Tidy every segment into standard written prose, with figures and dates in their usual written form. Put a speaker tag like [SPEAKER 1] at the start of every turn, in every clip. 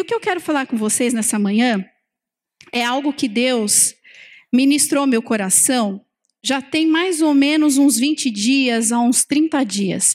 [SPEAKER 1] o que eu quero falar com vocês nessa manhã é algo que Deus ministrou ao meu coração já tem mais ou menos uns 20 dias, a uns 30 dias.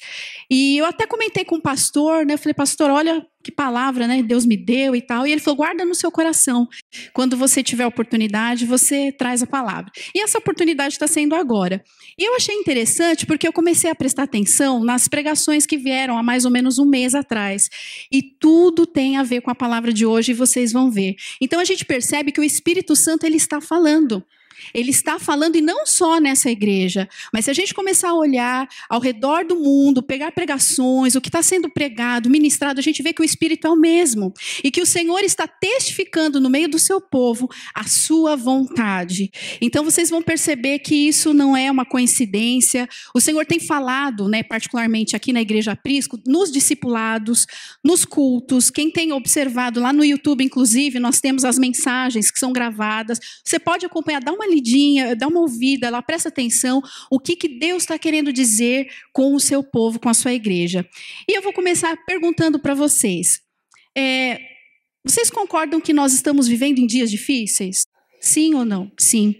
[SPEAKER 1] E eu até comentei com o pastor, né? Eu falei, pastor, olha que palavra, né? Deus me deu e tal. E ele falou, guarda no seu coração. Quando você tiver oportunidade, você traz a palavra. E essa oportunidade está sendo agora. E eu achei interessante porque eu comecei a prestar atenção nas pregações que vieram há mais ou menos um mês atrás. E tudo tem a ver com a palavra de hoje e vocês vão ver. Então a gente percebe que o Espírito Santo, ele está falando. Ele está falando, e não só nessa igreja, mas se a gente começar a olhar ao redor do mundo, pegar pregações, o que está sendo pregado, ministrado, a gente vê que o Espírito é o mesmo. E que o Senhor está testificando no meio do seu povo a sua vontade. Então vocês vão perceber que isso não é uma coincidência. O Senhor tem falado, né, particularmente aqui na Igreja Prisco, nos discipulados, nos cultos. Quem tem observado lá no YouTube, inclusive, nós temos as mensagens que são gravadas. Você pode acompanhar, dá uma lidinha, dá uma ouvida, lá presta atenção o que Deus está querendo dizer com o seu povo, com a sua igreja. E eu vou começar perguntando para vocês. Vocês concordam que nós estamos vivendo em dias difíceis? Sim ou não? Sim.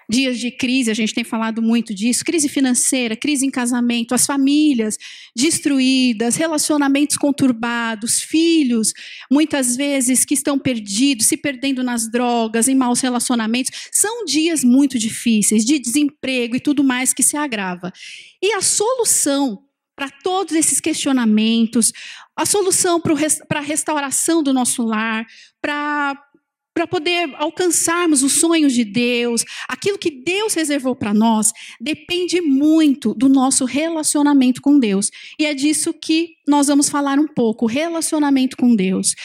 [SPEAKER 1] Dias de crise, a gente tem falado muito disso, crise financeira, crise em casamento, as famílias destruídas, relacionamentos conturbados, filhos, muitas vezes que estão perdidos, se perdendo nas drogas, em maus relacionamentos. São dias muito difíceis, de desemprego e tudo mais que se agrava. E a solução para todos esses questionamentos, a solução para a restauração do nosso lar, para poder alcançarmos os sonhos de Deus, aquilo que Deus reservou para nós, depende muito do nosso relacionamento com Deus. E é disso que nós vamos falar um pouco, relacionamento com Deus.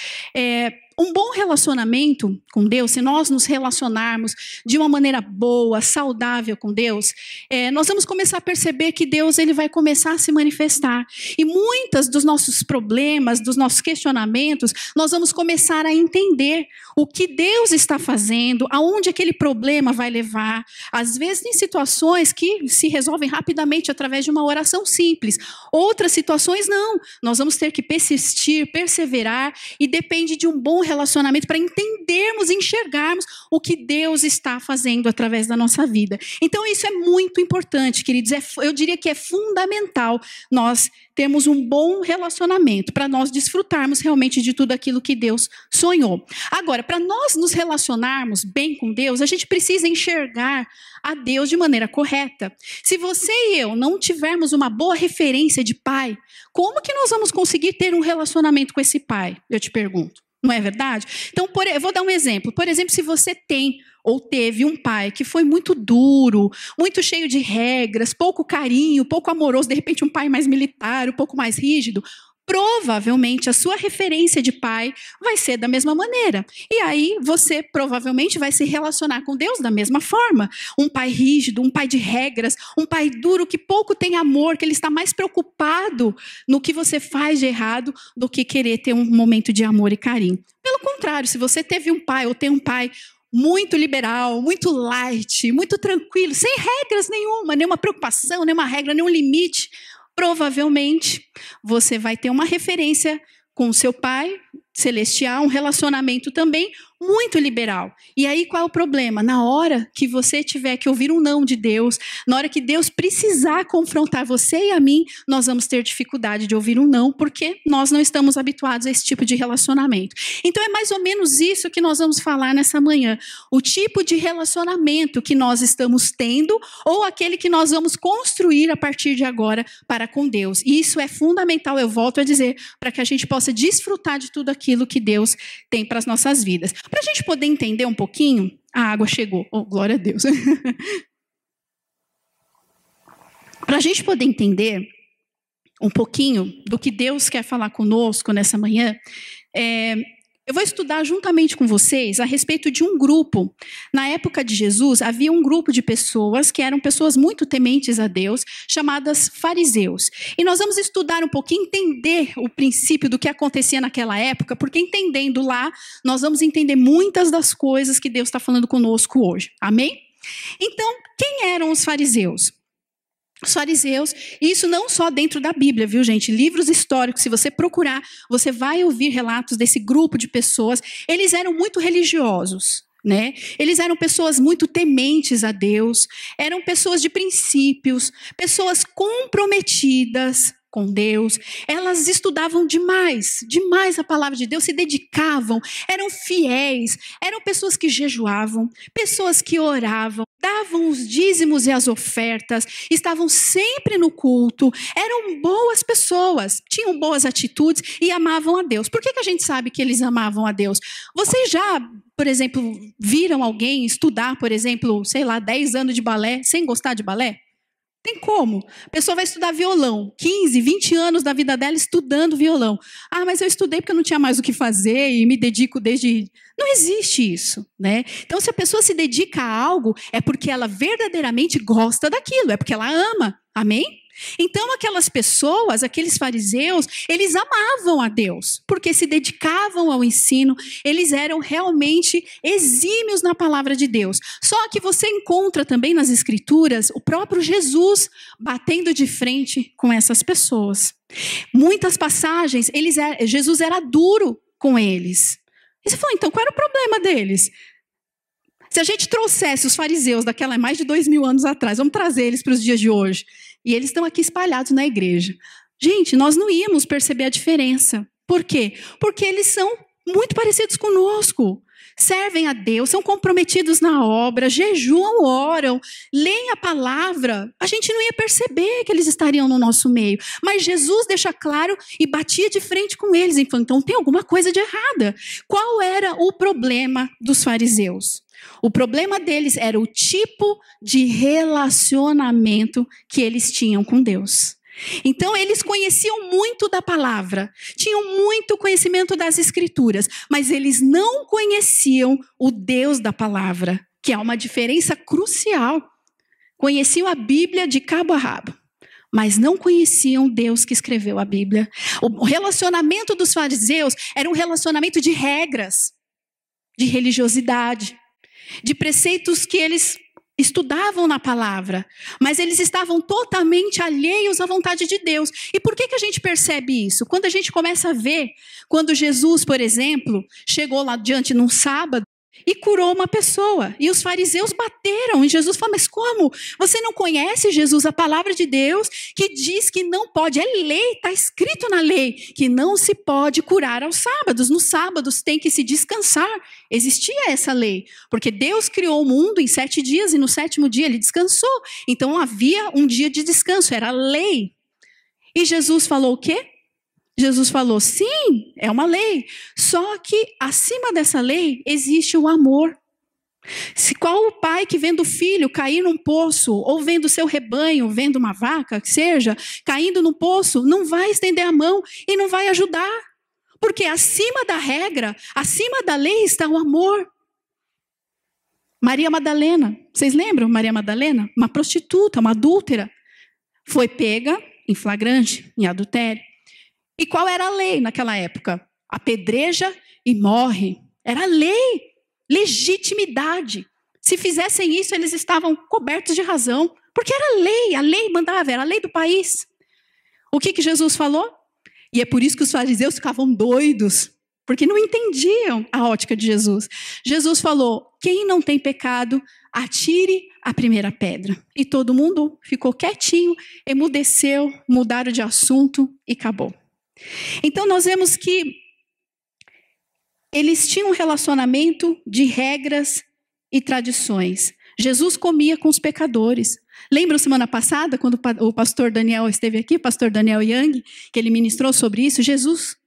[SPEAKER 1] Um bom relacionamento com Deus, se nós nos relacionarmos de uma maneira boa, saudável com Deus, nós vamos começar a perceber que Deus, ele vai começar a se manifestar. E muitos dos nossos problemas, dos nossos questionamentos, nós vamos começar a entender o que Deus está fazendo, aonde aquele problema vai levar. Às vezes em situações que se resolvem rapidamente através de uma oração simples. Outras situações não. Nós vamos ter que persistir, perseverar, e depende de um bom relacionamento para entendermos, enxergarmos o que Deus está fazendo através da nossa vida. Então isso é muito importante, queridos. Eu diria que é fundamental nós termos um bom relacionamento para nós desfrutarmos realmente de tudo aquilo que Deus sonhou. Agora, para nós nos relacionarmos bem com Deus, a gente precisa enxergar a Deus de maneira correta. Se você e eu não tivermos uma boa referência de pai, como que nós vamos conseguir ter um relacionamento com esse pai? Eu te pergunto. Não é verdade? Então, eu vou dar um exemplo. Por exemplo, se você tem ou teve um pai que foi muito duro, muito cheio de regras, pouco carinho, pouco amoroso, de repente um pai mais militar, um pouco mais rígido, provavelmente a sua referência de pai vai ser da mesma maneira. E aí você provavelmente vai se relacionar com Deus da mesma forma. Um pai rígido, um pai de regras, um pai duro que pouco tem amor, que ele está mais preocupado no que você faz de errado do que querer ter um momento de amor e carinho. Pelo contrário, se você teve um pai ou tem um pai muito liberal, muito light, muito tranquilo, sem regras nenhuma preocupação, nenhuma regra, nenhum limite, provavelmente você vai ter uma referência com o seu pai celestial, um relacionamento também muito liberal. E aí qual é o problema? Na hora que você tiver que ouvir um não de Deus, na hora que Deus precisar confrontar você e a mim, nós vamos ter dificuldade de ouvir um não, porque nós não estamos habituados a esse tipo de relacionamento. Então é mais ou menos isso que nós vamos falar nessa manhã. O tipo de relacionamento que nós estamos tendo ou aquele que nós vamos construir a partir de agora para com Deus. E isso é fundamental, eu volto a dizer, para que a gente possa desfrutar de tudo aquilo que Deus tem para as nossas vidas. Para a gente poder entender um pouquinho, a água chegou. Oh, glória a Deus. Para a gente poder entender um pouquinho do que Deus quer falar conosco nessa manhã, eu vou estudar juntamente com vocês a respeito de um grupo. Na época de Jesus, havia um grupo de pessoas que eram pessoas muito tementes a Deus, chamadas fariseus. E nós vamos estudar um pouquinho, entender o princípio do que acontecia naquela época, porque entendendo lá, nós vamos entender muitas das coisas que Deus está falando conosco hoje. Amém? Então, quem eram os fariseus? Os fariseus, e isso não só dentro da Bíblia, viu, gente? Livros históricos, se você procurar, você vai ouvir relatos desse grupo de pessoas. Eles eram muito religiosos, né? Eles eram pessoas muito tementes a Deus, eram pessoas de princípios, pessoas comprometidas com Deus. Elas estudavam demais a palavra de Deus, se dedicavam, eram fiéis, eram pessoas que jejuavam, pessoas que oravam, davam os dízimos e as ofertas, estavam sempre no culto, eram boas pessoas, tinham boas atitudes e amavam a Deus. Por que a gente sabe que eles amavam a Deus? Vocês já, por exemplo, viram alguém estudar, por exemplo, 10 anos de balé sem gostar de balé? Tem como? A pessoa vai estudar violão, 15, 20 anos da vida dela estudando violão. Ah, mas eu estudei porque eu não tinha mais o que fazer e me dedico desde... Não existe isso, né? Então, se a pessoa se dedica a algo, é porque ela verdadeiramente gosta daquilo, é porque ela ama. Amém? Então, aquelas pessoas, aqueles fariseus, eles amavam a Deus, porque se dedicavam ao ensino, eles eram realmente exímios na palavra de Deus. Só que você encontra também nas Escrituras o próprio Jesus batendo de frente com essas pessoas. Muitas passagens, Jesus era duro com eles. E você falou, então qual era o problema deles? Se a gente trouxesse os fariseus daquela mais de 2000 anos atrás, vamos trazer eles para os dias de hoje, e eles estão aqui espalhados na igreja. Gente, nós não íamos perceber a diferença. Por quê? Porque eles são muito parecidos conosco. Servem a Deus, são comprometidos na obra, jejuam, oram, leem a palavra. A gente não ia perceber que eles estariam no nosso meio. Mas Jesus deixa claro e batia de frente com eles. Então tem alguma coisa de errada. Qual era o problema dos fariseus? O problema deles era o tipo de relacionamento que eles tinham com Deus. Então, eles conheciam muito da palavra, tinham muito conhecimento das Escrituras, mas eles não conheciam o Deus da palavra, que é uma diferença crucial. Conheciam a Bíblia de cabo a rabo, mas não conheciam Deus que escreveu a Bíblia. O relacionamento dos fariseus era um relacionamento de regras, de religiosidade, de preceitos que eles estudavam na palavra, mas eles estavam totalmente alheios à vontade de Deus. E por que a gente percebe isso? Quando a gente começa a ver, quando Jesus, por exemplo, chegou lá diante num sábado e curou uma pessoa, e os fariseus bateram, e Jesus falou, mas como? Você não conhece, Jesus, a palavra de Deus, que diz que não pode, é lei, está escrito na lei, que não se pode curar aos sábados, nos sábados tem que se descansar. Existia essa lei, porque Deus criou o mundo em 7 dias, e no 7º dia ele descansou, então havia um dia de descanso, era lei. E Jesus falou o quê? Jesus falou, sim, é uma lei, só que acima dessa lei existe o amor. Qual o pai que vendo o filho cair num poço, ou vendo seu rebanho, vendo uma vaca, que seja, caindo num poço, não vai estender a mão e não vai ajudar? Porque acima da regra, acima da lei está o amor. Maria Madalena, vocês lembram Maria Madalena? Uma prostituta, uma adúltera, foi pega em flagrante, em adultério. E qual era a lei naquela época? Apedreja e morre. Era lei, legitimidade. Se fizessem isso, eles estavam cobertos de razão, porque era lei, a lei mandava, era a lei do país. O que Jesus falou? E é por isso que os fariseus ficavam doidos, porque não entendiam a ótica de Jesus. Jesus falou, quem não tem pecado, atire a primeira pedra. E todo mundo ficou quietinho, emudeceu, mudaram de assunto e acabou. Então, nós vemos que eles tinham um relacionamento de regras e tradições. Jesus comia com os pecadores. Lembram semana passada, quando o pastor Daniel esteve aqui, o pastor Daniel Young, que ele ministrou sobre isso? Jesus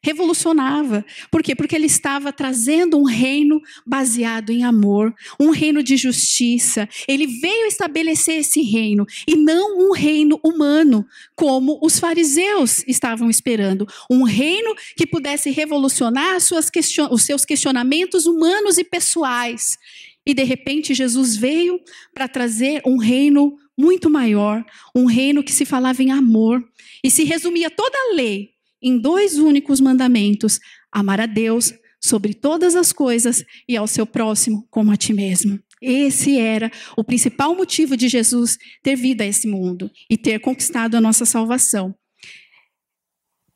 [SPEAKER 1] revolucionava. Por quê? Porque ele estava trazendo um reino baseado em amor, um reino de justiça. Ele veio estabelecer esse reino, e não um reino humano, como os fariseus estavam esperando. Um reino que pudesse revolucionar os seus questionamentos humanos e pessoais. E de repente Jesus veio para trazer um reino muito maior, um reino que se falava em amor, e se resumia toda a lei em 2 únicos mandamentos: amar a Deus sobre todas as coisas e ao seu próximo como a ti mesmo. Esse era o principal motivo de Jesus ter vindo a esse mundo e ter conquistado a nossa salvação.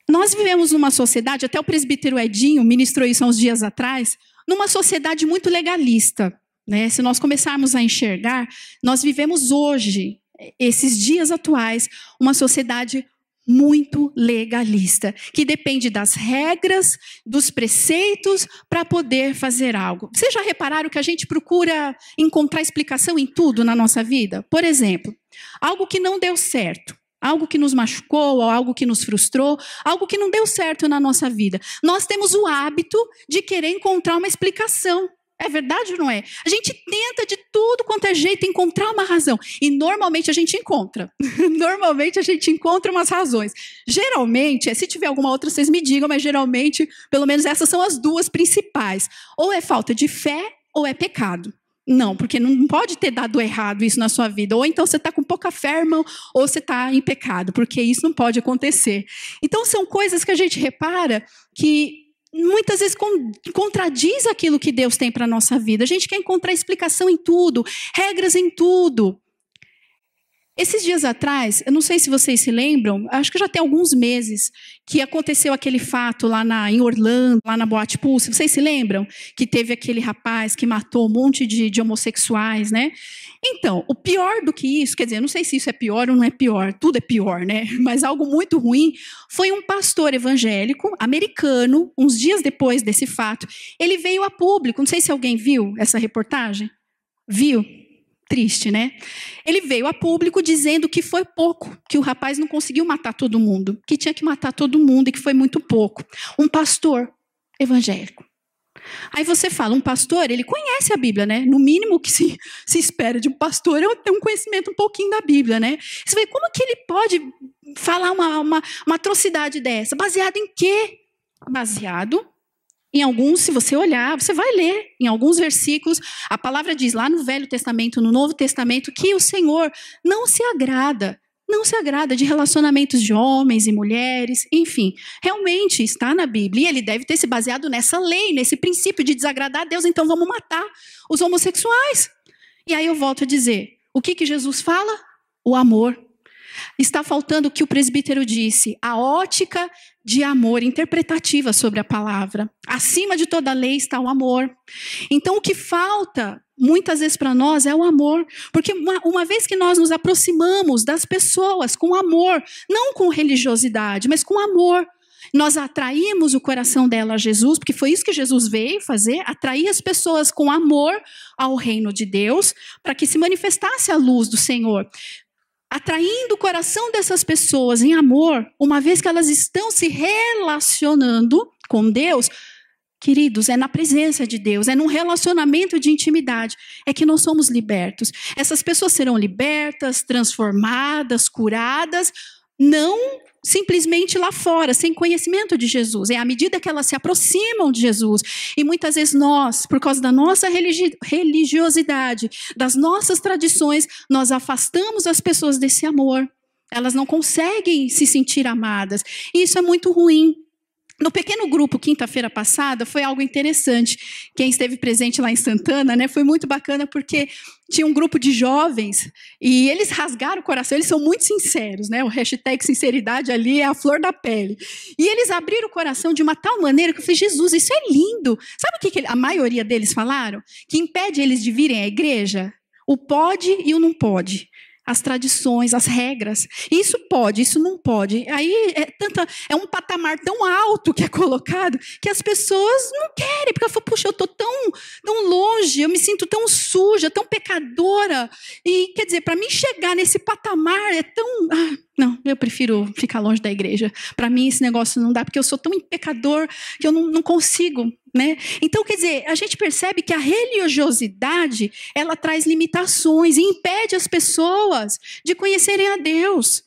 [SPEAKER 1] Nós vivemos numa sociedade, até o presbítero Edinho ministrou isso há uns dias atrás, numa sociedade muito legalista, né? Se nós começarmos a enxergar, nós vivemos hoje, esses dias atuais, uma sociedade muito legalista, que depende das regras, dos preceitos para poder fazer algo. Vocês já repararam que a gente procura encontrar explicação em tudo na nossa vida? Por exemplo, algo que não deu certo. Algo que nos machucou, ou algo que nos frustrou, algo que não deu certo na nossa vida. Nós temos o hábito de querer encontrar uma explicação. É verdade ou não é? A gente tenta de tudo quanto é jeito encontrar uma razão. E normalmente a gente encontra. Normalmente a gente encontra umas razões. Geralmente, se tiver alguma outra, vocês me digam, mas geralmente, pelo menos essas são as duas principais. Ou é falta de fé, ou é pecado. Não, porque não pode ter dado errado isso na sua vida. Ou então você está com pouca fé, irmão, ou você está em pecado, porque isso não pode acontecer. Então são coisas que a gente repara que muitas vezes contradiz aquilo que Deus tem para a nossa vida. A gente quer encontrar explicação em tudo, regras em tudo. Esses dias atrás, eu não sei se vocês se lembram, acho que já tem alguns meses, que aconteceu aquele fato lá em Orlando, lá na Boate Pulse. Vocês se lembram? Que teve aquele rapaz que matou um monte de homossexuais, né? Então, o pior do que isso, quer dizer, eu não sei se isso é pior ou não é pior, tudo é pior, né? Mas algo muito ruim, foi um pastor evangélico, americano, uns dias depois desse fato, ele veio a público, não sei se alguém viu essa reportagem. Viu? Triste, né? Ele veio a público dizendo que foi pouco, que o rapaz não conseguiu matar todo mundo, que tinha que matar todo mundo e que foi muito pouco. Um pastor evangélico. Aí você fala, um pastor, ele conhece a Bíblia, né? No mínimo o que se espera de um pastor é ter um conhecimento um pouquinho da Bíblia, né? Você vê, como que ele pode falar uma atrocidade dessa? Baseado em quê? Baseado em alguns, se você olhar, você vai ler em alguns versículos, a palavra diz lá no Velho Testamento, no Novo Testamento, que o Senhor não se agrada de relacionamentos de homens e mulheres, enfim, realmente está na Bíblia, e ele deve ter se baseado nessa lei, nesse princípio de desagradar a Deus, então vamos matar os homossexuais. E aí eu volto a dizer, o que Jesus fala? O amor. Está faltando o que o presbítero disse, a ótica de amor interpretativa sobre a palavra. Acima de toda lei está o amor. Então, o que falta, muitas vezes para nós, é o amor. Porque uma vez que nós nos aproximamos das pessoas com amor, não com religiosidade, mas com amor, nós atraímos o coração dela a Jesus, porque foi isso que Jesus veio fazer, atrair as pessoas com amor ao reino de Deus, para que se manifestasse a luz do Senhor. Atraindo o coração dessas pessoas em amor, uma vez que elas estão se relacionando com Deus, queridos, é na presença de Deus, é num relacionamento de intimidade, é que nós somos libertos. Essas pessoas serão libertas, transformadas, curadas, não simplesmente lá fora, sem conhecimento de Jesus. É à medida que elas se aproximam de Jesus. E muitas vezes nós, por causa da nossa religiosidade, das nossas tradições, nós afastamos as pessoas desse amor. Elas não conseguem se sentir amadas. E isso é muito ruim. No pequeno grupo, quinta-feira passada, foi algo interessante. Quem esteve presente lá em Santana, né, foi muito bacana porque tinha um grupo de jovens e eles rasgaram o coração, eles são muito sinceros, né? O hashtag sinceridade ali é a flor da pele. E eles abriram o coração de uma tal maneira que eu falei, Jesus, isso é lindo. Sabe o que a maioria deles falaram? Que impede eles de virem à igreja? O pode e o não pode. As tradições, as regras. Isso pode, isso não pode. Aí é um patamar tão alto que é colocado que as pessoas não querem, porque ela fala, puxa, eu estou tão longe, eu me sinto tão suja, tão pecadora. E, quer dizer, para mim chegar nesse patamar é tão... não, eu prefiro ficar longe da igreja. Para mim esse negócio não dá, porque eu sou tão pecador que eu não consigo, né? Então, quer dizer, a gente percebe que a religiosidade, ela traz limitações e impede as pessoas de conhecerem a Deus.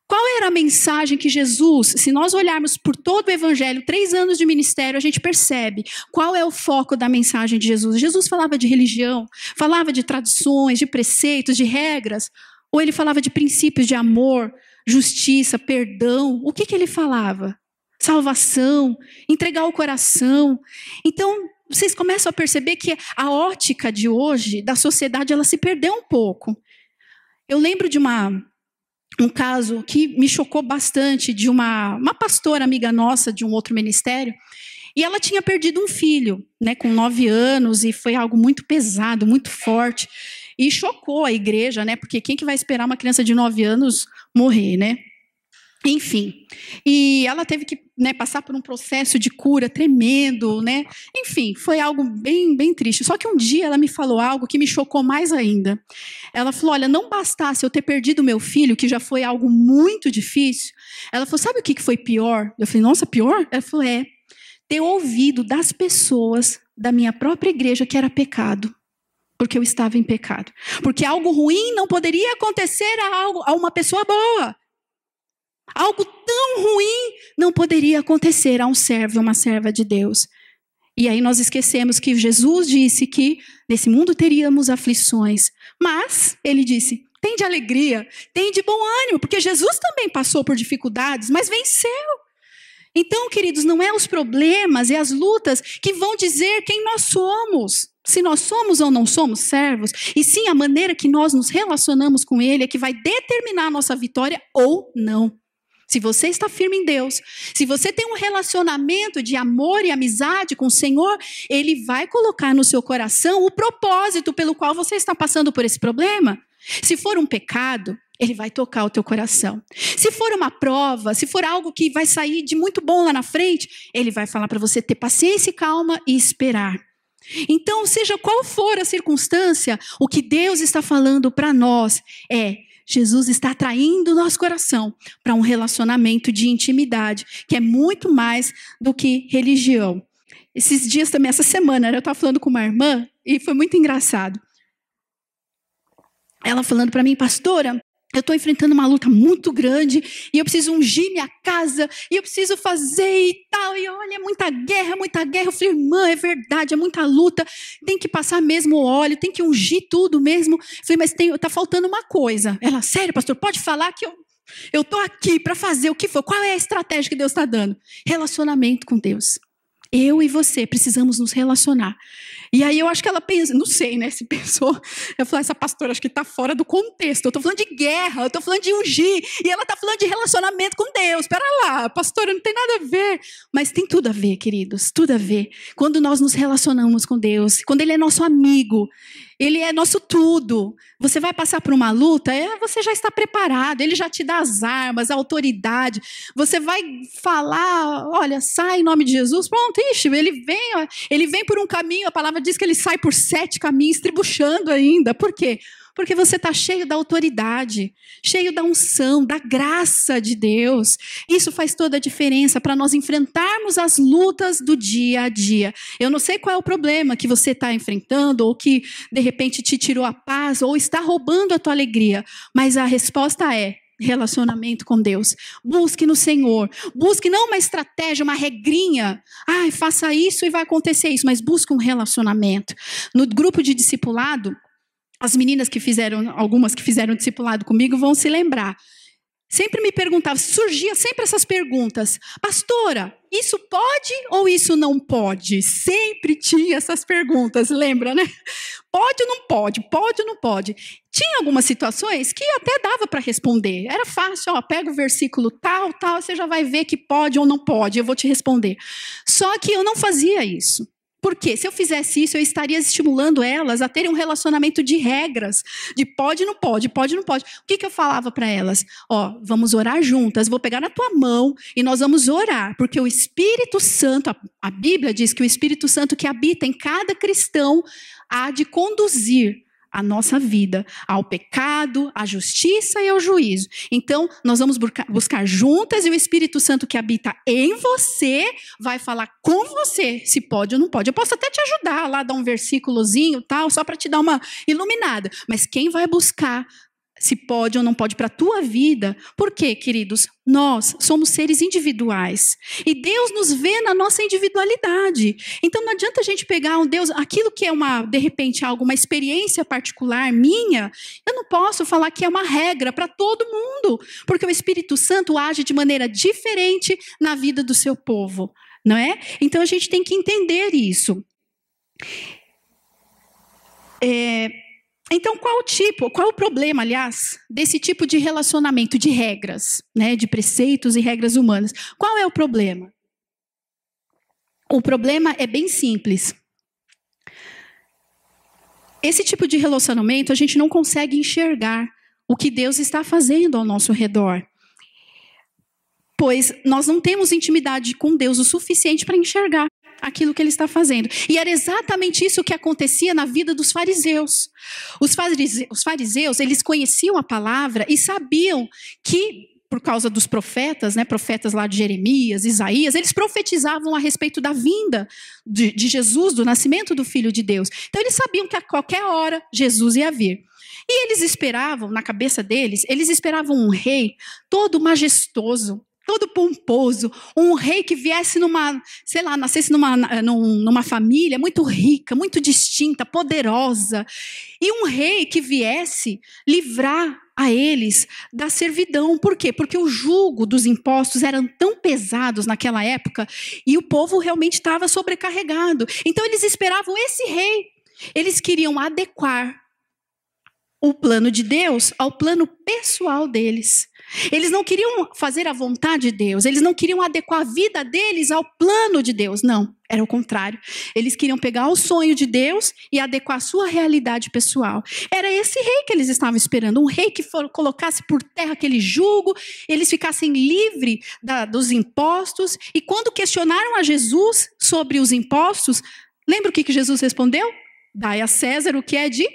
[SPEAKER 1] Qual era a mensagem que Jesus, se nós olharmos por todo o evangelho, 3 anos de ministério, a gente percebe qual é o foco da mensagem de Jesus. Jesus falava de religião, falava de tradições, de preceitos, de regras, ou ele falava de princípios de amor, justiça, perdão. O que ele falava? Salvação, entregar o coração. Então, vocês começam a perceber que a ótica de hoje, da sociedade, ela se perdeu um pouco. Eu lembro de um caso que me chocou bastante, de uma pastora amiga nossa, de um outro ministério, e ela tinha perdido um filho, né, com 9 anos, e foi algo muito pesado, muito forte, e chocou a igreja, né, porque quem que vai esperar uma criança de 9 anos morrer, né? Enfim, e ela teve que, né, passar por um processo de cura tremendo, né? Enfim, foi algo bem, bem triste. Só que um dia ela me falou algo que me chocou mais ainda. Ela falou, olha, não bastasse eu ter perdido meu filho, que já foi algo muito difícil. Ela falou, sabe o que foi pior? Eu falei, nossa, pior? Ela falou, ter ouvido das pessoas da minha própria igreja que era pecado. Porque eu estava em pecado. Porque algo ruim não poderia acontecer a uma pessoa boa. Algo tão ruim não poderia acontecer a um servo, uma serva de Deus. E aí nós esquecemos que Jesus disse que nesse mundo teríamos aflições. Mas ele disse, tem de alegria, tem de bom ânimo, porque Jesus também passou por dificuldades, mas venceu. Então, queridos, não é os problemas e as lutas que vão dizer quem nós somos. Se nós somos ou não somos servos, e sim a maneira que nós nos relacionamos com Ele é que vai determinar a nossa vitória ou não. Se você está firme em Deus, se você tem um relacionamento de amor e amizade com o Senhor, Ele vai colocar no seu coração o propósito pelo qual você está passando por esse problema. Se for um pecado, Ele vai tocar o teu coração. Se for uma prova, se for algo que vai sair de muito bom lá na frente, Ele vai falar para você ter paciência e calma e esperar. Então, seja qual for a circunstância, o que Deus está falando para nós Jesus está atraindo o nosso coração para um relacionamento de intimidade, que é muito mais do que religião. Esses dias também, essa semana, eu estava falando com uma irmã e foi muito engraçado. Ela falando para mim, pastora, eu estou enfrentando uma luta muito grande e eu preciso ungir minha casa e eu preciso fazer e tal. E olha, é muita guerra, muita guerra. Eu falei, irmã, é verdade, é muita luta. Tem que passar mesmo o óleo, tem que ungir tudo mesmo. Eu falei, mas está faltando uma coisa. Ela, sério, pastor, pode falar que eu estou aqui para fazer o que for. Qual é a estratégia que Deus está dando? Relacionamento com Deus. Eu e você precisamos nos relacionar. E aí eu acho que ela pensa, não sei, né, se pensou, eu falei, essa pastora acho que está fora do contexto, eu estou falando de guerra, eu estou falando de ungir, e ela está falando de relacionamento com Deus, espera lá, pastora, não tem nada a ver, mas tem tudo a ver, queridos, tudo a ver, quando nós nos relacionamos com Deus, quando Ele é nosso amigo, Ele é nosso tudo, você vai passar por uma luta, você já está preparado, Ele já te dá as armas, a autoridade, você vai falar, olha, sai em nome de Jesus, pronto, ixi, ele vem por um caminho, a palavra diz que ele sai por 7 caminhos, tribuchando ainda. Por quê? Porque você está cheio da autoridade, cheio da unção, da graça de Deus. Isso faz toda a diferença para nós enfrentarmos as lutas do dia a dia. Eu não sei qual é o problema que você está enfrentando, ou que de repente te tirou a paz, ou está roubando a tua alegria, mas a resposta é relacionamento com Deus. Busque no Senhor. Busque não uma estratégia, uma regrinha. Faça isso e vai acontecer isso. Mas busque um relacionamento. No grupo de discipulado, as meninas algumas que fizeram discipulado comigo vão se lembrar. Sempre me perguntavam, surgia sempre essas perguntas. Pastora, isso pode ou isso não pode? Sempre tinha essas perguntas, lembra, né? Pode ou não pode? Pode ou não pode? Tinha algumas situações que até dava para responder. Era fácil, pega o versículo tal, você já vai ver que pode ou não pode, eu vou te responder. Só que eu não fazia isso. Por quê? Se eu fizesse isso, eu estaria estimulando elas a terem um relacionamento de regras, de pode, não pode, pode, não pode. O que eu falava para elas? Vamos orar juntas, vou pegar na tua mão e nós vamos orar, porque o Espírito Santo, a Bíblia diz que o Espírito Santo que habita em cada cristão há de conduzir a nossa vida ao pecado, à justiça e ao juízo. Então, nós vamos buscar juntas e o Espírito Santo que habita em você vai falar com você se pode ou não pode. Eu posso até te ajudar lá, dar um versículozinho, tal, só para te dar uma iluminada. Mas quem vai buscar se pode ou não pode para a tua vida? Por quê, queridos? Nós somos seres individuais. E Deus nos vê na nossa individualidade. Então não adianta a gente pegar um Deus, aquilo que é de repente, uma experiência particular minha, eu não posso falar que é uma regra para todo mundo. Porque o Espírito Santo age de maneira diferente na vida do seu povo. Não é? Então a gente tem que entender isso. Então, qual o problema, aliás, desse tipo de relacionamento de regras, né, de preceitos e regras humanas? Qual é o problema? O problema é bem simples. Esse tipo de relacionamento, a gente não consegue enxergar o que Deus está fazendo ao nosso redor. Pois nós não temos intimidade com Deus o suficiente para enxergar aquilo que Ele está fazendo. E era exatamente isso que acontecia na vida dos fariseus. Os fariseus, eles conheciam a palavra e sabiam que, por causa dos profetas, né, profetas lá de Jeremias, Isaías, eles profetizavam a respeito da vinda de Jesus, do nascimento do Filho de Deus. Então eles sabiam que a qualquer hora Jesus ia vir. E eles esperavam, na cabeça deles, eles esperavam um rei todo majestoso, todo pomposo, um rei que viesse nascesse numa família muito rica, muito distinta, poderosa, e um rei que viesse livrar a eles da servidão. Por quê? Porque o jugo dos impostos eram tão pesados naquela época e o povo realmente estava sobrecarregado. Então eles esperavam esse rei. Eles queriam adequar o plano de Deus ao plano pessoal deles. Eles não queriam fazer a vontade de Deus, eles não queriam adequar a vida deles ao plano de Deus, não, era o contrário. Eles queriam pegar o sonho de Deus e adequar a sua realidade pessoal. Era esse rei que eles estavam esperando, um rei que colocasse por terra aquele jugo, eles ficassem livres dos impostos. E quando questionaram a Jesus sobre os impostos, lembra o que Jesus respondeu? Dai a César o que é de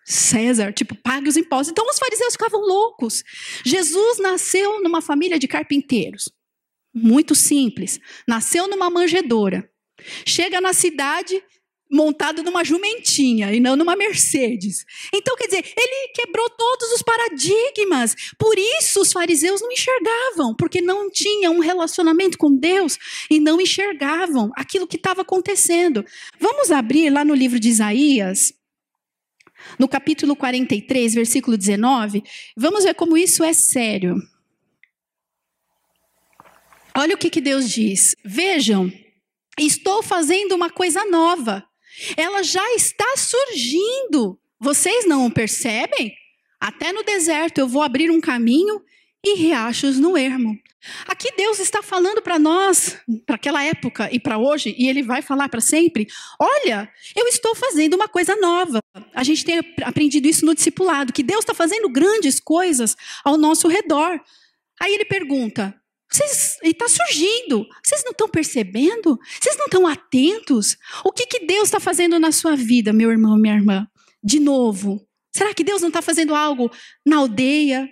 [SPEAKER 1] César, pague os impostos. Então os fariseus ficavam loucos. Jesus nasceu numa família de carpinteiros, muito simples, nasceu numa manjedoura, chega na cidade montado numa jumentinha e não numa Mercedes. Então, quer dizer, ele quebrou todos os paradigmas. Por isso os fariseus não enxergavam, porque não tinham um relacionamento com Deus e não enxergavam aquilo que estava acontecendo. Vamos abrir lá no livro de Isaías, no capítulo 43, versículo 19, vamos ver como isso é sério. Olha o que Deus diz. Vejam, estou fazendo uma coisa nova. Ela já está surgindo. Vocês não o percebem? Até no deserto eu vou abrir um caminho e riachos no ermo. Aqui Deus está falando para nós, para aquela época e para hoje, e Ele vai falar para sempre. Olha, eu estou fazendo uma coisa nova. A gente tem aprendido isso no discipulado, que Deus está fazendo grandes coisas ao nosso redor. Aí Ele pergunta, e está surgindo, vocês não estão percebendo? Vocês não estão atentos? O que Deus está fazendo na sua vida, meu irmão, minha irmã? De novo, será que Deus não está fazendo algo na aldeia,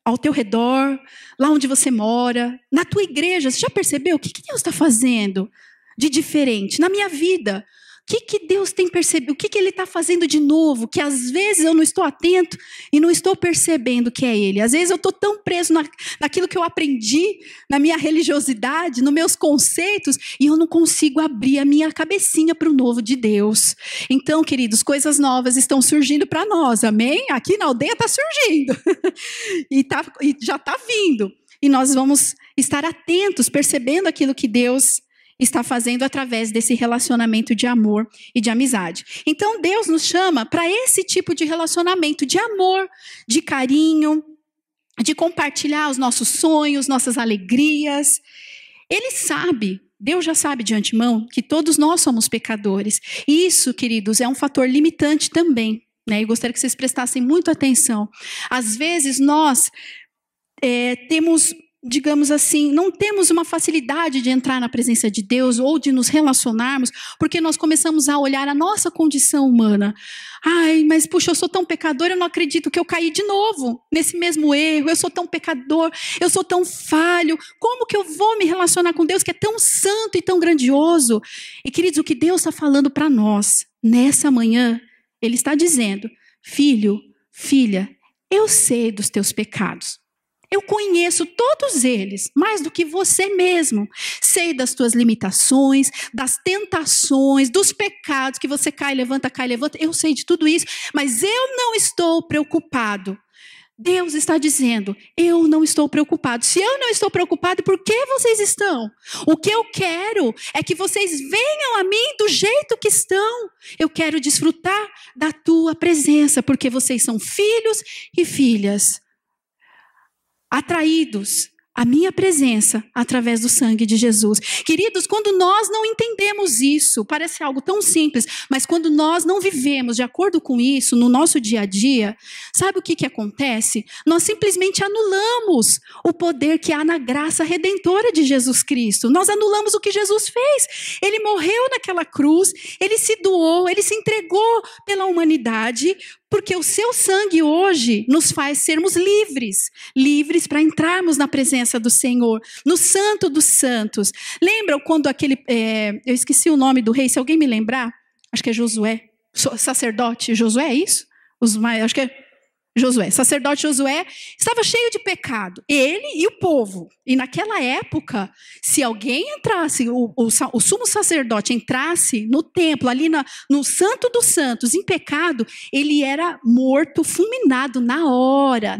[SPEAKER 1] ao teu redor, lá onde você mora, na tua igreja? Você já percebeu o que Deus está fazendo de diferente na minha vida? O que Deus tem percebido? O que Ele está fazendo de novo? Que às vezes eu não estou atento e não estou percebendo que é Ele. Às vezes eu estou tão preso naquilo que eu aprendi, na minha religiosidade, nos meus conceitos, e eu não consigo abrir a minha cabecinha para o novo de Deus. Então, queridos, coisas novas estão surgindo para nós, amém? Aqui na aldeia está surgindo. e já está vindo. E nós vamos estar atentos, percebendo aquilo que Deus está fazendo através desse relacionamento de amor e de amizade. Então Deus nos chama para esse tipo de relacionamento de amor, de carinho, de compartilhar os nossos sonhos, nossas alegrias. Ele sabe, Deus já sabe de antemão que todos nós somos pecadores. E isso, queridos, é um fator limitante também, né? Eu gostaria que vocês prestassem muita atenção. Às vezes nós temos, digamos assim, não temos uma facilidade de entrar na presença de Deus ou de nos relacionarmos, porque nós começamos a olhar a nossa condição humana. Ai, mas puxa, eu sou tão pecador, eu não acredito que eu caí de novo nesse mesmo erro, eu sou tão pecador, eu sou tão falho, como que eu vou me relacionar com Deus que é tão santo e tão grandioso? E queridos, o que Deus está falando para nós nessa manhã, Ele está dizendo, filho, filha, eu sei dos teus pecados. Eu conheço todos eles, mais do que você mesmo. Sei das tuas limitações, das tentações, dos pecados que você cai, levanta. Eu sei de tudo isso, mas eu não estou preocupado Deus está dizendo, eu não estou preocupado. Se eu não estou preocupado, por que vocês estão? O que eu quero é que vocês venham a mim do jeito que estão. Eu quero desfrutar da tua presença, porque vocês são filhos e filhas, atraídos à minha presença através do sangue de Jesus. Queridos, quando nós não entendemos isso, parece algo tão simples, mas quando nós não vivemos de acordo com isso no nosso dia a dia, sabe o que acontece? Nós simplesmente anulamos o poder que há na graça redentora de Jesus Cristo. Nós anulamos o que Jesus fez. Ele morreu naquela cruz, ele se doou, ele se entregou pela humanidade, porque o seu sangue hoje nos faz sermos livres, livres para entrarmos na presença do Senhor, no Santo dos Santos. Lembram quando eu esqueci o nome do rei, se alguém me lembrar, acho que é Josué, sacerdote Josué, é isso? Acho que é Josué, sacerdote Josué, estava cheio de pecado, ele e o povo. E naquela época, se alguém entrasse, o sumo sacerdote entrasse no templo, ali no Santo dos Santos, em pecado, ele era morto, fulminado na hora.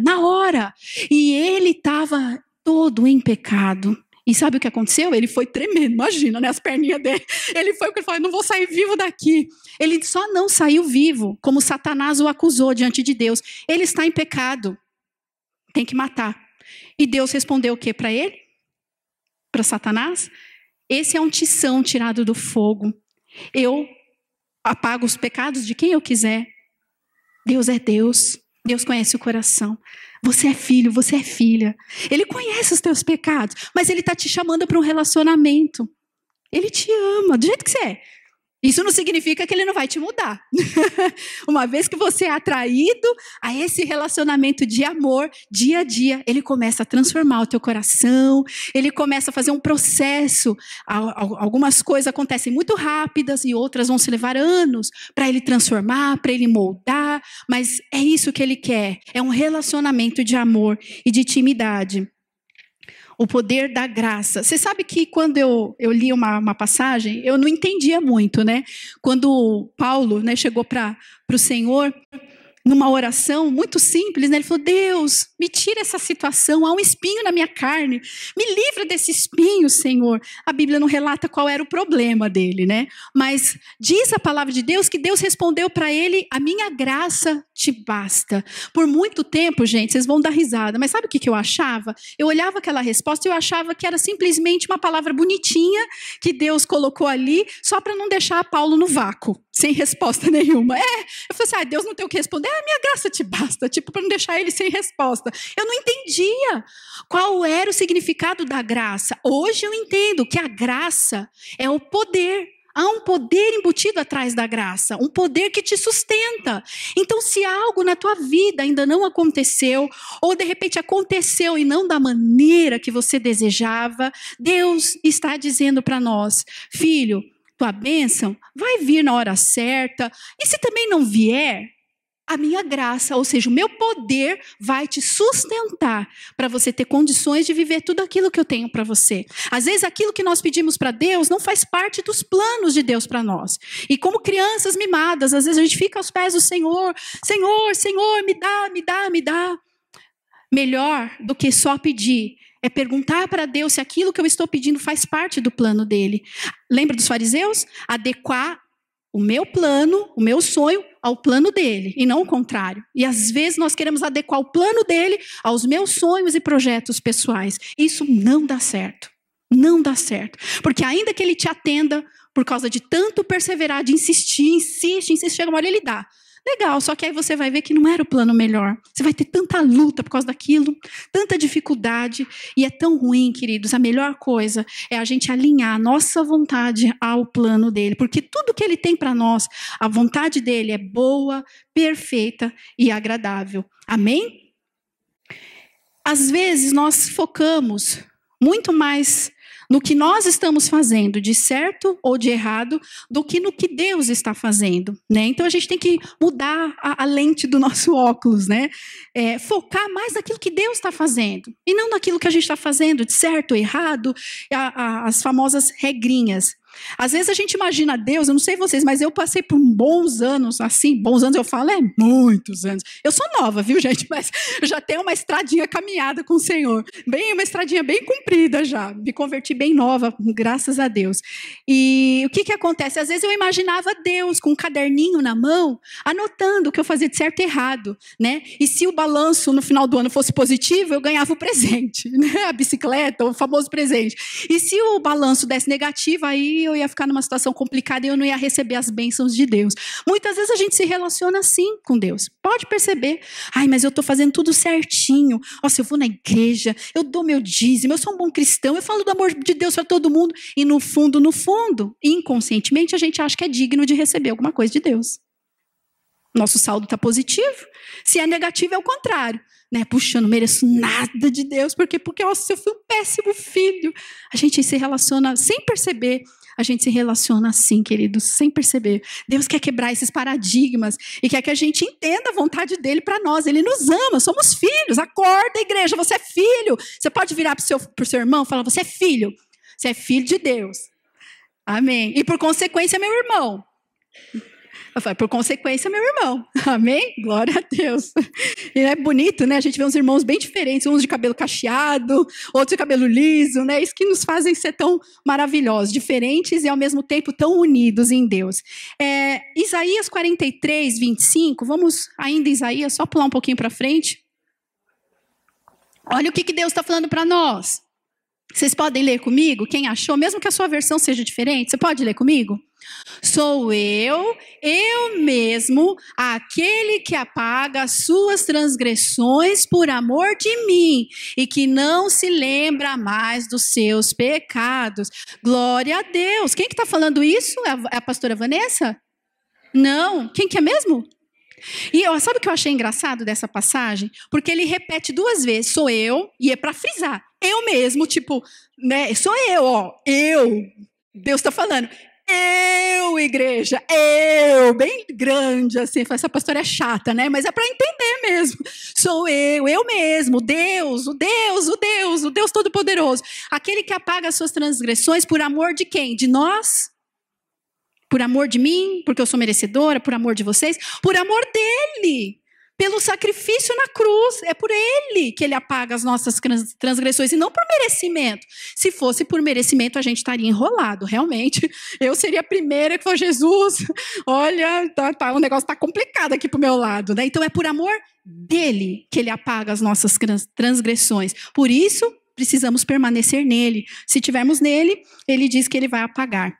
[SPEAKER 1] E ele estava todo em pecado. E sabe o que aconteceu? Ele foi tremendo, imagina, né? As perninhas dele. Ele foi porque ele falou, não vou sair vivo daqui. Ele só não saiu vivo, como Satanás o acusou diante de Deus. Ele está em pecado, tem que matar. E Deus respondeu o que para ele? Para Satanás? Esse é um tição tirado do fogo. Eu apago os pecados de quem eu quiser. Deus é Deus. Deus conhece o coração. Você é filho, você é filha. Ele conhece os teus pecados, mas ele está te chamando para um relacionamento. Ele te ama, do jeito que você é. Isso não significa que ele não vai te mudar. Uma vez que você é atraído a esse relacionamento de amor, dia a dia, ele começa a transformar o teu coração, ele começa a fazer um processo. Algumas coisas acontecem muito rápidas e outras vão se levar anos para ele transformar, para ele moldar, mas é isso que ele quer, é um relacionamento de amor e de intimidade. O poder da graça. Você sabe que quando eu li uma passagem, eu não entendia muito, né? Quando Paulo, né, chegou para o Senhor, numa oração muito simples, né? Ele falou, Deus, me tira essa situação, há um espinho na minha carne, me livra desse espinho, Senhor. A Bíblia não relata qual era o problema dele, né? Mas diz a palavra de Deus que Deus respondeu para ele, a minha graça te basta. Por muito tempo, gente, vocês vão dar risada, mas sabe o que eu achava? Eu olhava aquela resposta e eu achava que era simplesmente uma palavra bonitinha que Deus colocou ali só para não deixar Paulo no vácuo, sem resposta nenhuma. Eu falei assim, Deus não tem o que responder, a minha graça te basta, tipo, para não deixar ele sem resposta. Eu não entendia qual era o significado da graça. Hoje eu entendo que a graça é o poder. Há um poder embutido atrás da graça, um poder que te sustenta. Então, se algo na tua vida ainda não aconteceu, ou de repente aconteceu e não da maneira que você desejava, Deus está dizendo para nós, filho, tua bênção vai vir na hora certa, e se também não vier, a minha graça, ou seja, o meu poder vai te sustentar para você ter condições de viver tudo aquilo que eu tenho para você. Às vezes aquilo que nós pedimos para Deus não faz parte dos planos de Deus para nós. E como crianças mimadas, às vezes a gente fica aos pés do Senhor, Senhor, Senhor, me dá, me dá, me dá. Melhor do que só pedir é perguntar para Deus se aquilo que eu estou pedindo faz parte do plano dele. Lembra dos fariseus? Adequar o meu plano, o meu sonho ao plano dele, e não o contrário. E às vezes nós queremos adequar o plano dele aos meus sonhos e projetos pessoais. Isso não dá certo. Não dá certo. Porque ainda que ele te atenda, por causa de tanto perseverar, de insistir, chega uma hora ele dá. Legal, só que aí você vai ver que não era o plano melhor. Você vai ter tanta luta por causa daquilo, tanta dificuldade, e é tão ruim, queridos. A melhor coisa é a gente alinhar a nossa vontade ao plano dele, porque tudo que ele tem para nós, a vontade dele é boa, perfeita e agradável. Amém? Às vezes nós focamos muito mais no que nós estamos fazendo, de certo ou de errado, do que no que Deus está fazendo, né? Então a gente tem que mudar a lente do nosso óculos, né? Focar mais naquilo que Deus está fazendo, e não naquilo que a gente está fazendo, de certo ou errado, as famosas regrinhas. Às vezes a gente imagina Deus, eu não sei vocês, mas eu passei por bons anos, assim, bons anos eu falo, muitos anos. Eu sou nova, viu, gente? Mas eu já tenho uma estradinha caminhada com o Senhor. Uma estradinha bem comprida já. Me converti bem nova, graças a Deus. E o que acontece? Às vezes eu imaginava Deus com um caderninho na mão, anotando o que eu fazia de certo e errado, né? E se o balanço no final do ano fosse positivo, eu ganhava o presente, né? A bicicleta, o famoso presente. E se o balanço desse negativo, aí eu ia ficar numa situação complicada e eu não ia receber as bênçãos de Deus. Muitas vezes a gente se relaciona assim com Deus. Pode perceber. Ai, mas eu estou fazendo tudo certinho. Nossa, eu vou na igreja, eu dou meu dízimo, eu sou um bom cristão, eu falo do amor de Deus para todo mundo. E no fundo, inconscientemente, a gente acha que é digno de receber alguma coisa de Deus. Nosso saldo está positivo. Se é negativo, é o contrário. Né? Puxa, eu não mereço nada de Deus. Porque nossa, eu fui um péssimo filho. A gente se relaciona sem perceber. A gente se relaciona assim, queridos, sem perceber. Deus quer quebrar esses paradigmas e quer que a gente entenda a vontade dele para nós. Ele nos ama, somos filhos. Acorda, igreja, você é filho. Você pode virar para o seu irmão e falar, você é filho. Você é filho de Deus. Amém. E por consequência, meu irmão. Eu falei, por consequência, meu irmão. Amém? Glória a Deus. E é bonito, né? A gente vê uns irmãos bem diferentes, uns de cabelo cacheado, outros de cabelo liso, né? Isso que nos fazem ser tão maravilhosos, diferentes e ao mesmo tempo tão unidos em Deus. Isaías 43, 25, vamos ainda em Isaías, só pular um pouquinho para frente. Olha o que Deus está falando para nós. Vocês podem ler comigo? Quem achou? Mesmo que a sua versão seja diferente, você pode ler comigo? Sou eu mesmo, aquele que apaga as suas transgressões por amor de mim e que não se lembra mais dos seus pecados. Glória a Deus. Quem que está falando isso? É a pastora Vanessa? Não. Quem que é mesmo? E sabe o que eu achei engraçado dessa passagem? Porque ele repete 2 vezes, sou eu, e é para frisar. Eu mesmo, tipo, né? Sou eu, ó. Eu. Deus está falando. Eu, igreja, eu, bem grande, assim, essa pastora é chata, né? Mas é para entender mesmo. Sou eu mesmo, Deus, o Deus Todo-Poderoso. Aquele que apaga as suas transgressões por amor de quem? De nós? Por amor de mim, porque eu sou merecedora, por amor de vocês, por amor dele. Pelo sacrifício na cruz, é por ele que ele apaga as nossas transgressões, e não por merecimento. Se fosse por merecimento, a gente estaria enrolado, realmente. Eu seria a primeira que falou, Jesus, olha, o negócio está complicado aqui para o meu lado. Né? Então é por amor dele que ele apaga as nossas transgressões. Por isso, precisamos permanecer nele. Se tivermos nele, ele diz que ele vai apagar.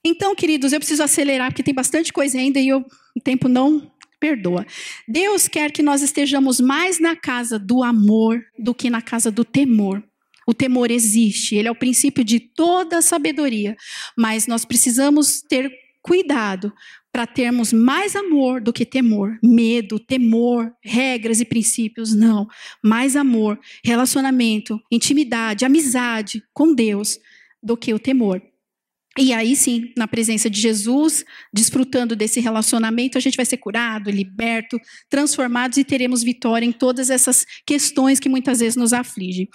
[SPEAKER 1] Então, queridos, eu preciso acelerar, porque tem bastante coisa ainda e o tempo não perdoa. Deus quer que nós estejamos mais na casa do amor do que na casa do temor. O temor existe, ele é o princípio de toda a sabedoria, mas nós precisamos ter cuidado para termos mais amor do que temor. Medo, temor, regras e princípios, não. Mais amor, relacionamento, intimidade, amizade com Deus do que o temor. E aí sim, na presença de Jesus, desfrutando desse relacionamento, a gente vai ser curado, liberto, transformados e teremos vitória em todas essas questões que muitas vezes nos afligem.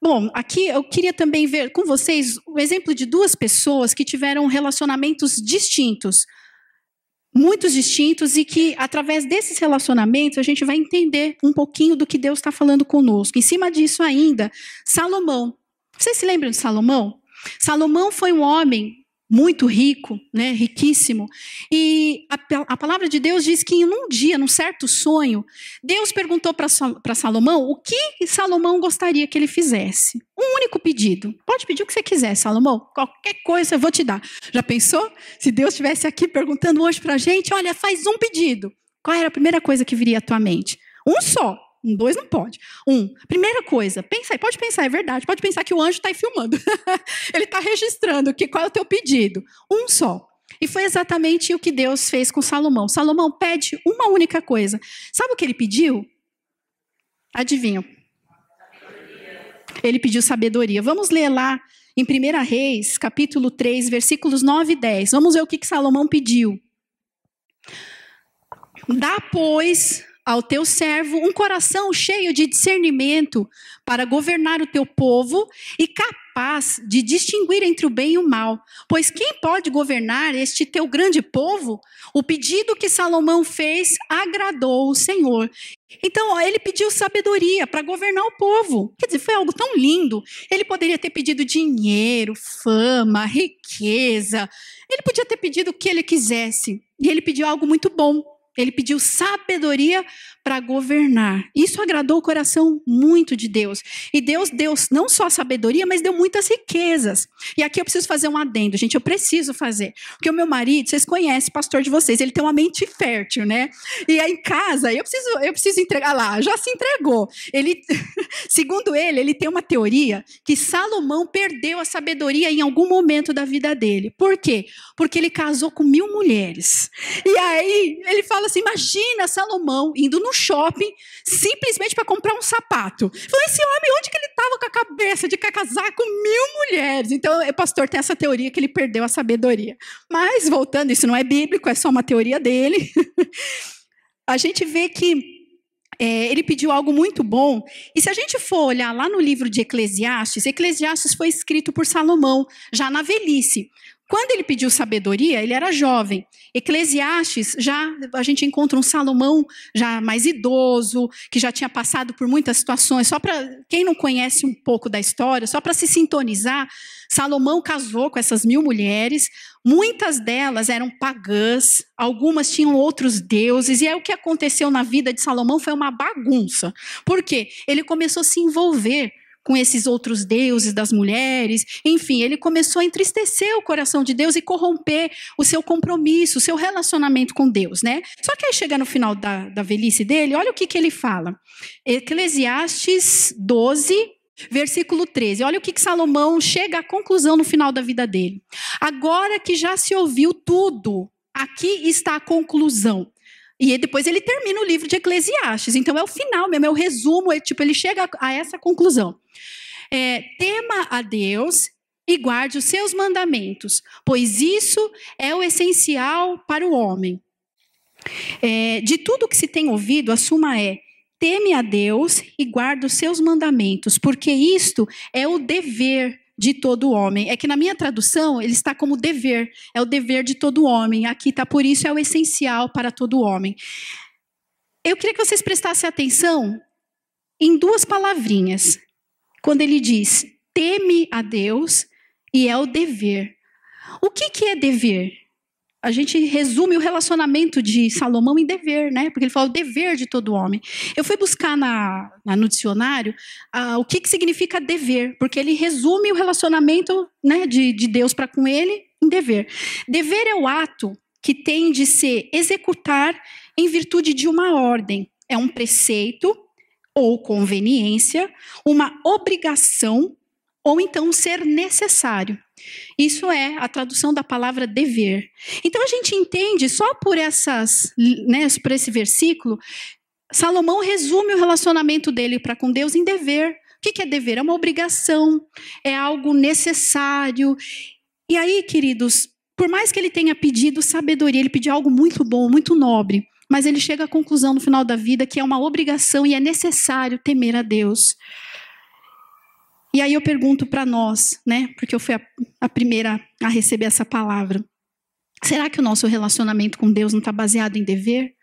[SPEAKER 1] Bom, aqui eu queria também ver com vocês o exemplo de 2 pessoas que tiveram relacionamentos distintos, muitos distintos, e que através desses relacionamentos a gente vai entender um pouquinho do que Deus está falando conosco. Em cima disso ainda, Salomão. Vocês se lembram de Salomão? Salomão foi um homem muito rico, né, riquíssimo, e a palavra de Deus diz que em um dia, num certo sonho, Deus perguntou para Salomão o que Salomão gostaria que ele fizesse. Um único pedido. Pode pedir o que você quiser, Salomão, qualquer coisa eu vou te dar. Já pensou? Se Deus estivesse aqui perguntando hoje para a gente, olha, faz um pedido. Qual era a primeira coisa que viria à tua mente? Um só. 2 não pode. Primeira coisa, pensa aí, pode pensar, é verdade. Pode pensar que o anjo está aí filmando. Ele está registrando qual é o teu pedido. Um só. E foi exatamente o que Deus fez com Salomão. Salomão pede uma única coisa. Sabe o que ele pediu? Adivinham? Ele pediu sabedoria. Vamos ler lá em 1 Reis, capítulo 3, versículos 9 e 10. Vamos ver o que Salomão pediu. Dá, pois, ao teu servo um coração cheio de discernimento para governar o teu povo e capaz de distinguir entre o bem e o mal. Pois quem pode governar este teu grande povo? O pedido que Salomão fez agradou o Senhor. Então, ele pediu sabedoria para governar o povo. Quer dizer, foi algo tão lindo. Ele poderia ter pedido dinheiro, fama, riqueza. Ele podia ter pedido o que ele quisesse. E ele pediu algo muito bom. Ele pediu sabedoria para governar. Isso agradou o coração muito de Deus. E Deus deu não só sabedoria, mas deu muitas riquezas. E aqui eu preciso fazer um adendo, gente. Eu preciso fazer. Porque o meu marido, vocês conhecem, pastor de vocês, ele tem uma mente fértil, né? E aí em casa, eu preciso entregar lá. Já se entregou. Ele, segundo ele tem uma teoria que Salomão perdeu a sabedoria em algum momento da vida dele. Por quê? Porque ele casou com 1000 mulheres. E aí ele fala assim, imagina Salomão indo no shopping simplesmente para comprar um sapato. Falou, esse homem, onde que ele estava com a cabeça de casar com 1000 mulheres? Então, o pastor tem essa teoria que ele perdeu a sabedoria. Mas, voltando, isso não é bíblico, é só uma teoria dele. A gente vê que ele pediu algo muito bom. E se a gente for olhar lá no livro de Eclesiastes, Eclesiastes foi escrito por Salomão, já na velhice. Quando ele pediu sabedoria, ele era jovem. Eclesiastes, já a gente encontra um Salomão já mais idoso, que já tinha passado por muitas situações. Só para quem não conhece um pouco da história, só para se sintonizar, Salomão casou com essas 1000 mulheres. Muitas delas eram pagãs, algumas tinham outros deuses. E aí o que aconteceu na vida de Salomão foi uma bagunça. Por quê? Ele começou a se envolver com esses outros deuses das mulheres, enfim, ele começou a entristecer o coração de Deus e corromper o seu compromisso, o seu relacionamento com Deus, né? Só que aí chega no final da velhice dele, olha o que ele fala. Eclesiastes 12, versículo 13, olha o que Salomão chega à conclusão no final da vida dele. Agora que já se ouviu tudo, aqui está a conclusão. E depois ele termina o livro de Eclesiastes. Então é o final mesmo, é o resumo. Ele chega a essa conclusão. Tema a Deus e guarde os seus mandamentos, pois isso é o essencial para o homem. De tudo que se tem ouvido, a suma é: teme a Deus e guarde os seus mandamentos, porque isto é o dever de todo homem. É que na minha tradução ele está como dever, é o dever de todo homem. Aqui está, por isso é o essencial para todo homem. Eu queria que vocês prestassem atenção em 2 palavrinhas. Quando ele diz, teme a Deus e é o dever. O que é dever? A gente resume o relacionamento de Salomão em dever, né? Porque ele fala o dever de todo homem. Eu fui buscar no dicionário o que significa dever, porque ele resume o relacionamento, né, de Deus para com ele em dever. Dever é o ato que tem de se executar em virtude de uma ordem. É um preceito ou conveniência, uma obrigação ou então ser necessário. Isso é a tradução da palavra dever. Então a gente entende só por por esse versículo, Salomão resume o relacionamento dele para com Deus em dever. O que é dever? É uma obrigação, é algo necessário. E aí, queridos, por mais que ele tenha pedido sabedoria, ele pediu algo muito bom, muito nobre, mas ele chega à conclusão no final da vida que é uma obrigação e é necessário temer a Deus. E aí eu pergunto para nós, né? Porque eu fui a primeira a receber essa palavra. Será que o nosso relacionamento com Deus não está baseado em dever?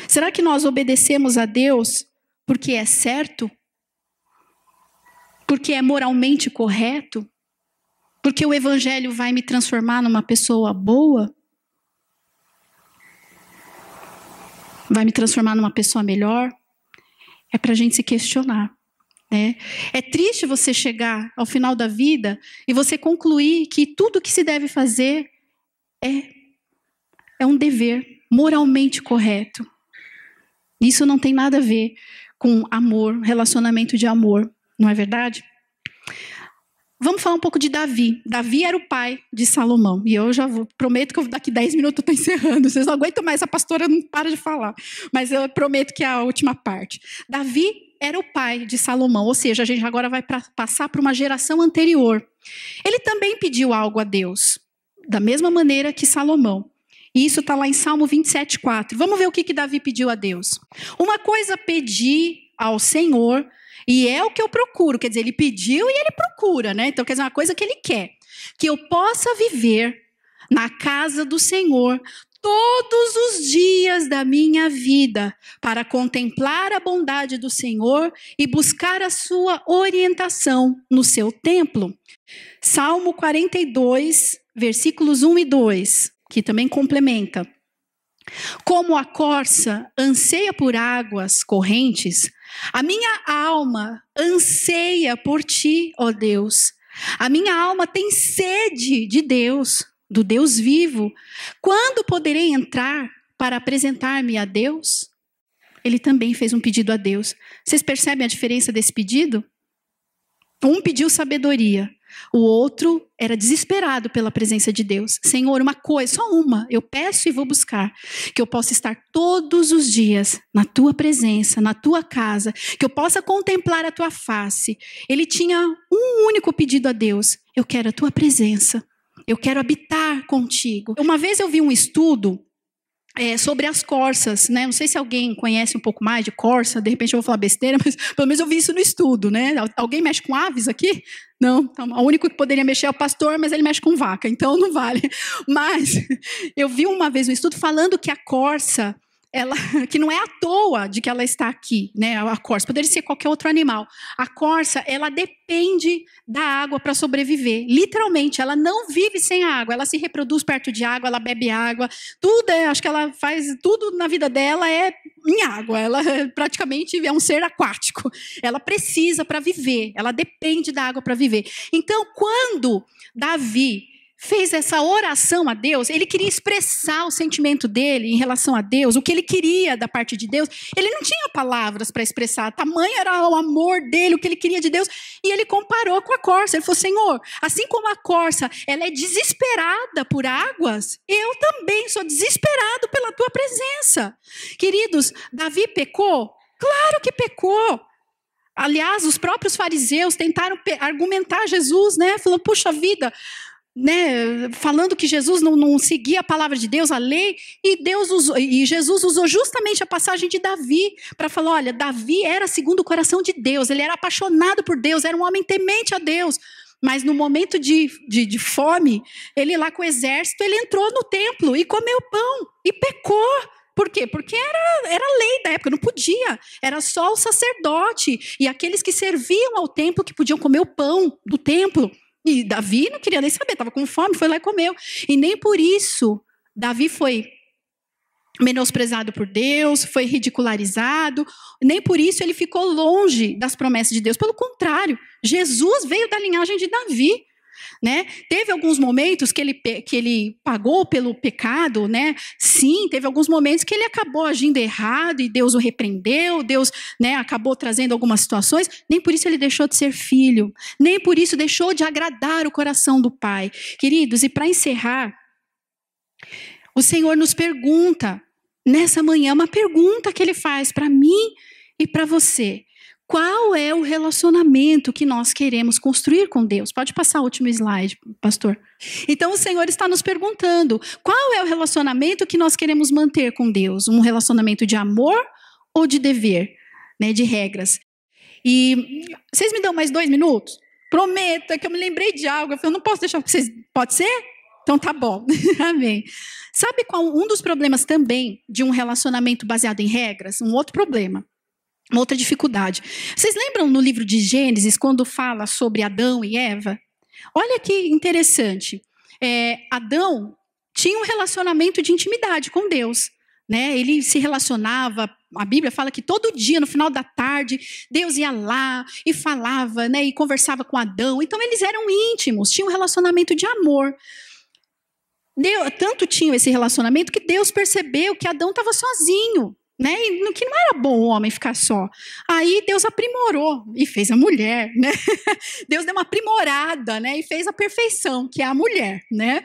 [SPEAKER 1] Será que nós obedecemos a Deus porque é certo? Porque é moralmente correto? Porque o Evangelho vai me transformar numa pessoa boa? Vai me transformar numa pessoa melhor? É para a gente se questionar. É triste você chegar ao final da vida e você concluir que tudo que se deve fazer é um dever moralmente correto. Isso não tem nada a ver com amor, relacionamento de amor, não é verdade? Vamos falar um pouco de Davi. Davi era o pai de Salomão. E eu já prometo que daqui 10 minutos eu estou encerrando. Vocês não aguentam mais, a pastora não para de falar. Mas eu prometo que é a última parte. Davi era o pai de Salomão, ou seja, a gente agora vai passar para uma geração anterior. Ele também pediu algo a Deus, da mesma maneira que Salomão. E isso está lá em Salmo 27:4. Vamos ver o que Davi pediu a Deus. Uma coisa pedi ao Senhor, e é o que eu procuro. Quer dizer, ele pediu e ele procura, né? Então, quer dizer, uma coisa que ele quer. Que eu possa viver na casa do Senhor todos os dias da minha vida, para contemplar a bondade do Senhor e buscar a sua orientação no seu templo. Salmo 42, versículos 1 e 2, que também complementa. Como a corça anseia por águas correntes, a minha alma anseia por ti, ó Deus. A minha alma tem sede de Deus, do Deus vivo. Quando poderei entrar para apresentar-me a Deus? Ele também fez um pedido a Deus. Vocês percebem a diferença desse pedido? Um pediu sabedoria, o outro era desesperado pela presença de Deus. Senhor, uma coisa, só uma, eu peço e vou buscar, que eu possa estar todos os dias na tua presença, na tua casa, que eu possa contemplar a tua face. Ele tinha um único pedido a Deus: eu quero a tua presença. Eu quero habitar contigo. Uma vez eu vi um estudo sobre as corças, né? Não sei se alguém conhece um pouco mais de corça, de repente eu vou falar besteira, mas pelo menos eu vi isso no estudo, né? Alguém mexe com aves aqui? Não, então, o único que poderia mexer é o pastor, mas ele mexe com vaca, então não vale. Mas eu vi uma vez um estudo falando que a corça, que não é à toa de que ela está aqui, né? A corça poderia ser qualquer outro animal. A corça, ela depende da água para sobreviver. Literalmente, ela não vive sem a água. Ela se reproduz perto de água, ela bebe água. Tudo acho que ela faz tudo na vida dela é em água. Ela praticamente é um ser aquático. Ela precisa para viver. Ela depende da água para viver. Então, quando Davi fez essa oração a Deus, ele queria expressar o sentimento dele em relação a Deus, o que ele queria da parte de Deus. Ele não tinha palavras para expressar, tamanho era o amor dele, o que ele queria de Deus, e ele comparou com a corça. Ele falou: Senhor, assim como a corça ela é desesperada por águas, eu também sou desesperado pela tua presença. Queridos, Davi pecou? Claro que pecou. Aliás, os próprios fariseus tentaram argumentar Jesus, né? Falando: puxa vida, né, falando que Jesus não seguia a palavra de Deus, a lei, e Jesus usou justamente a passagem de Davi para falar: olha, Davi era segundo o coração de Deus, ele era apaixonado por Deus, era um homem temente a Deus, mas no momento de fome, ele lá com o exército, ele entrou no templo e comeu pão e pecou. Por quê? Porque era lei da época, não podia, era só o sacerdote e aqueles que serviam ao templo que podiam comer o pão do templo. E Davi não queria nem saber, estava com fome, foi lá e comeu. E nem por isso Davi foi menosprezado por Deus, foi ridicularizado, nem por isso ele ficou longe das promessas de Deus. Pelo contrário, Jesus veio da linhagem de Davi. Né? Teve alguns momentos que ele pagou pelo pecado, né? Sim, teve alguns momentos que ele acabou agindo errado e Deus o repreendeu, Deus, né, acabou trazendo algumas situações, nem por isso ele deixou de ser filho, nem por isso deixou de agradar o coração do Pai. Queridos, e para encerrar, o Senhor nos pergunta, nessa manhã, uma pergunta que Ele faz para mim e para você: qual é o relacionamento que nós queremos construir com Deus? Pode passar o último slide, pastor. Então o Senhor está nos perguntando: qual é o relacionamento que nós queremos manter com Deus? Um relacionamento de amor ou de dever, né, de regras? E vocês me dão mais 2 minutos? Prometo, é que eu me lembrei de algo. Eu falei: não posso deixar para vocês. Pode ser? Então tá bom. Amém. Sabe qual um dos problemas também de um relacionamento baseado em regras? Um outro problema. Uma outra dificuldade. Vocês lembram no livro de Gênesis, quando fala sobre Adão e Eva? Olha que interessante. Adão tinha um relacionamento de intimidade com Deus, né? Ele se relacionava, a Bíblia fala que todo dia, no final da tarde, Deus ia lá e falava, né, e conversava com Adão. Então eles eram íntimos, tinham um relacionamento de amor. Tanto tinham esse relacionamento que Deus percebeu que Adão estava sozinho. Né? E que não era bom o homem ficar só. Aí Deus aprimorou e fez a mulher, né? Deus deu uma aprimorada, né? E fez a perfeição, que é a mulher, né?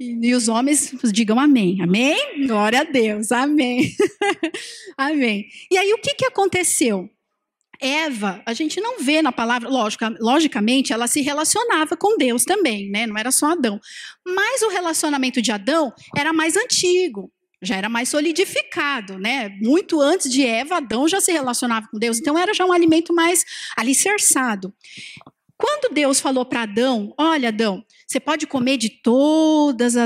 [SPEAKER 1] E os homens digam amém. Amém? Glória a Deus. Amém. Amém. E aí o que aconteceu? Eva, a gente não vê na palavra, logicamente, ela se relacionava com Deus também, né? Não era só Adão. Mas o relacionamento de Adão era mais antigo, já era mais solidificado, né? Muito antes de Eva, Adão já se relacionava com Deus, então era já um alimento mais alicerçado. Quando Deus falou para Adão, olha, Adão, você pode comer de todos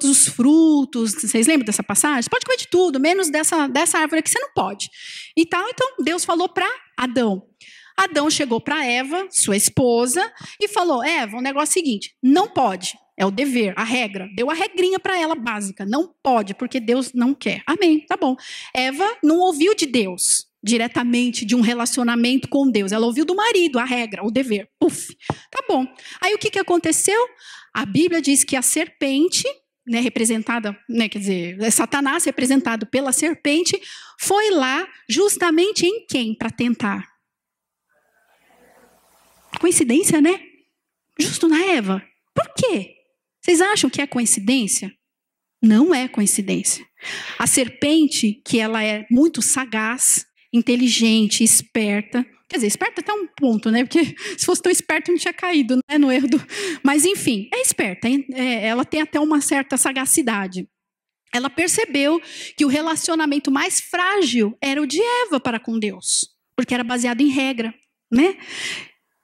[SPEAKER 1] os frutos, vocês lembram dessa passagem? Você pode comer de tudo, menos dessa árvore aqui você não pode. E tal, então Deus falou para Adão. Adão chegou para Eva, sua esposa, e falou, Eva, o negócio é o seguinte, não pode, é o dever, a regra. Deu a regrinha para ela básica, não pode, porque Deus não quer. Amém, tá bom. Eva não ouviu de Deus diretamente de um relacionamento com Deus. Ela ouviu do marido, a regra, o dever. Puf, tá bom. Aí o que aconteceu? A Bíblia diz que a serpente, né, representada, né, quer dizer, Satanás representado pela serpente, foi lá justamente em quem para tentar? Coincidência, né? Justo na Eva. Por quê? Vocês acham que é coincidência? Não é coincidência. A serpente, que ela é muito sagaz, inteligente, esperta. Quer dizer, esperta até um ponto, né? Porque se fosse tão esperta não tinha caído, né? No erro do... Mas, enfim, é esperta. Ela tem até uma certa sagacidade. Ela percebeu que o relacionamento mais frágil era o de Eva para com Deus. Porque era baseado em regra, né?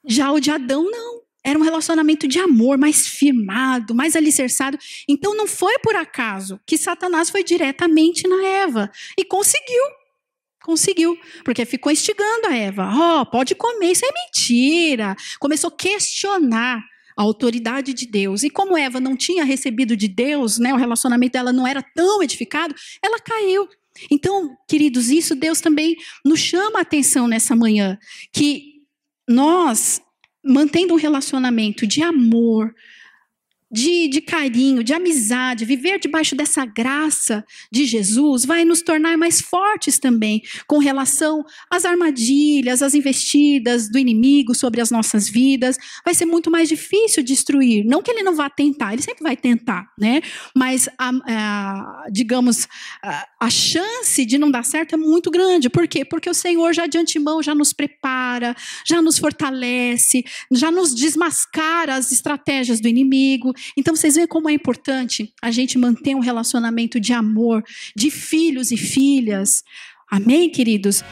[SPEAKER 1] Já o de Adão, não. Era um relacionamento de amor, mais firmado, mais alicerçado. Então, não foi por acaso que Satanás foi diretamente na Eva. E conseguiu, porque ficou instigando a Eva. Pode comer, isso é mentira. Começou a questionar a autoridade de Deus. E como Eva não tinha recebido de Deus, né, o relacionamento dela não era tão edificado, ela caiu. Então, queridos, isso Deus também nos chama a atenção nessa manhã, que nós, mantendo um relacionamento de amor, de carinho, de amizade, viver debaixo dessa graça de Jesus vai nos tornar mais fortes também com relação às armadilhas, às investidas do inimigo sobre as nossas vidas. Vai ser muito mais difícil destruir. Não que ele não vá tentar, ele sempre vai tentar, né? Mas, digamos, a chance de não dar certo é muito grande. Por quê? Porque o Senhor já de antemão já nos prepara, já nos fortalece, já nos desmascara as estratégias do inimigo. Então, vocês veem como é importante a gente manter um relacionamento de amor, de filhos e filhas. Amém, queridos?